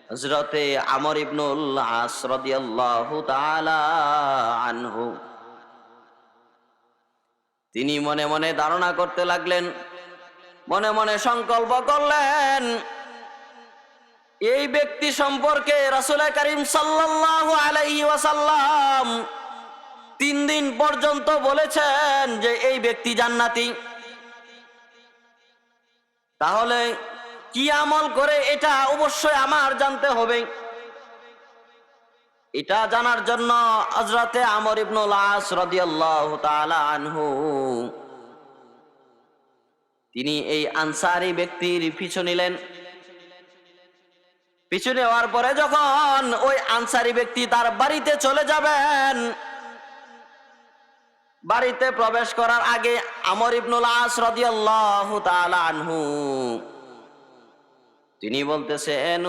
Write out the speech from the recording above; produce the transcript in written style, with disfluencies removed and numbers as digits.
হযরতে আমর ইবনুল আস রাদিয়াল্লাহু তাআলা আনহু তিনি মনে মনে ধারণা করতে লাগলেন, মনে মনে সংকল্প করলেন, এই ব্যক্তি সম্পর্কে রাসূল করিম সাল্লাল্লাহু আলাইহি ওয়াসাল্লাম 3 দিন পর্যন্ত বলেছেন যে এই ব্যক্তি জান্নাতি। তাহলে কি আমল করে এটা অবশ্যই আমার জানতে হবে। এটা জানার জন্য হযরতে আমর ইবনুল আস রাদিয়াল্লাহু তাআলা আনহু তিনি এই আনসারী ব্যক্তির পিছু নিলেন। পিছু নেওয়ার পরে যখন ওই আনসারী ব্যক্তি তার বাড়িতে চলে যাবেন, বাড়িতে প্রবেশ করার আগে আমর ইবনুল আস রাদিয়াল্লাহু তাআলা আনহু তিনি বলতেছেন,